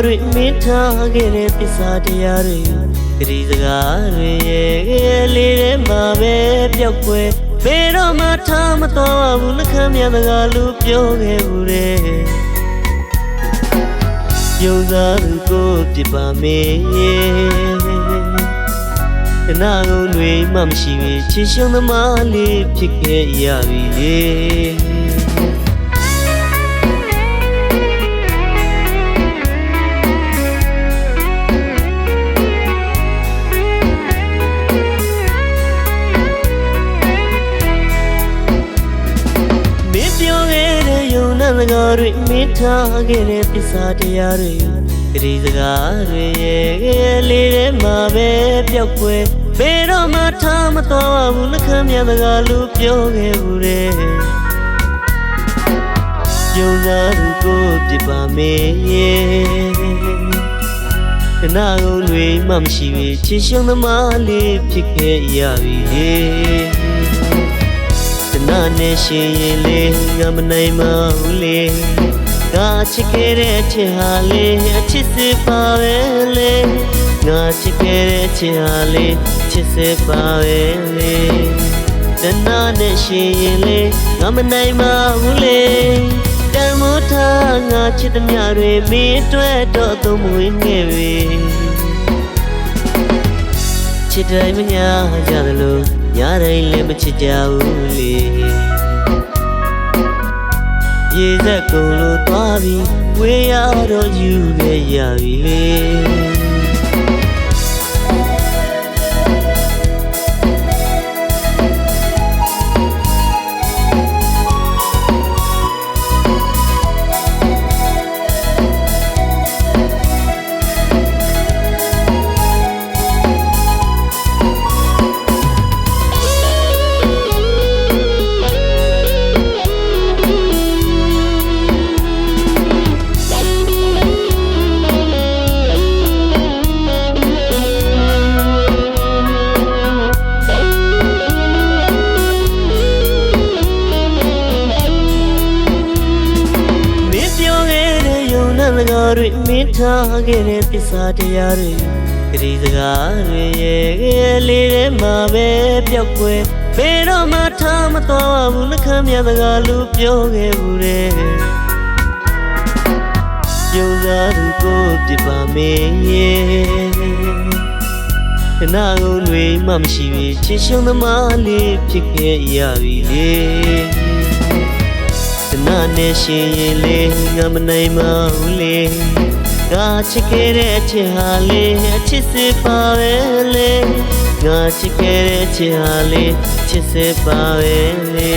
တွေမင်းထားခဲ့တဲ့သစ္စာတရားတွေဂရီစကားတွေရဲ့လေးထဲမှာပဲပျောက်ကွယ်ဘယ်တော့မှထားမတော်ဘူးနှခမ်းမြတ်ကလူပြောခဲ့ဘူးတဲ့ယုံစားသူကိုပြပါမေတနာကုန်တွေမှမရှိပြီချစ်ရှင်သမားလေးဖြစ်ခဲ့ရပြီလေစကားတွေမင်းထားခဲ့တဲ့သစ္စာတရားတွေဂရီစကားတွေရဲ့လေးထဲမှာပဲပျောက်ကွယ်ဘယ်တော့မှထားမတော်ဘူးနှခမ်းမြတ်ကလူပြောခဲ့ဘူးတဲ့ယုံစားသူကိုပြပါမေတနာကုန်တွေမှမရှိပြီချစ်ရှင်သမားလေးဖြစ်ခဲ့ရပြီနာနဲ့ရှင်ရင်လေးငါမနိုင်မဘူးလေငါချစ်ခဲ့တဲ့ချစ်ဟာလေးအချစ်စစ်ပါပဲလေငါချစ်ခဲ့တဲ့ချစ်ဟာလေးချစ်စစ်ပါပဲလေတနာနဲ့ရှင်ရင်လေးငါမနိုင်မဘူးလေတန်မိုးထားငါချစ်သမျှတွေမင်းအတွက်တော့သုံးမဝင်ခဲ့ပြီချစ်တိုင်းမညာကြသလိုညာတိုင်းလည်းမချစ်ကြဘူးလေရေစက်ကုန်လို့သွားပြီးဝေးရတော့ယူခဲ့ရပြီလေစကားတွေမင်းထားခဲ့တဲ့သစ္စာတရားတွေဂရီစကားတွေရဲ့လေးထဲမှာပဲပျောက်ကွယ်ဘယ်တော့မှထားမတော်ဘူးနှခမ်းမြတ်ကလူပြောခဲ့ဘူးတဲ့ယုံစားသူကိုပြပါမေတနာကုန်တွေမှမရှိပြီချစ်ရှင်သမားလေးဖြစ်ခဲ့ရပြီလေနာနဲ့ရှင်ရင်လေးငါမနိုင်မဘူးလေငါချစ်ခဲ့တဲ့ချစ်ဟာလေးအချစ်စစ်ပါပဲလေငါချစ်ခဲ့တဲ့ချစ်ဟာလေးချစ်စစ်ပါပဲလေ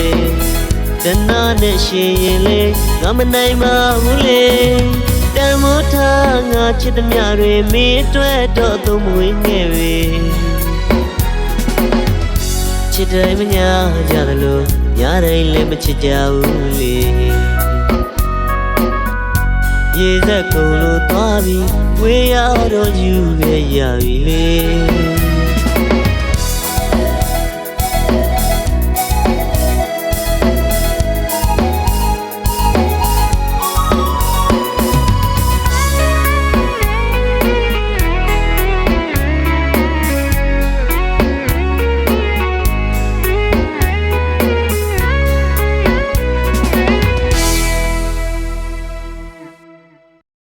တနာနဲ့ရှင်ရင်လေးငါမနိုင်မဘူးလေတန်မိုးထားငါချစ်သမျှတွေမင်းအတွက်တော့သုံးမဝင်ခဲ့ပြီချစ်တိုင်းမညာကြသလိုညာတိုင်းလည်းမချစ်ကြဘူးလေရေစက်ကုန်လို့သွားပြီးဝေးရတော့ယူခဲ့ရပြီလေ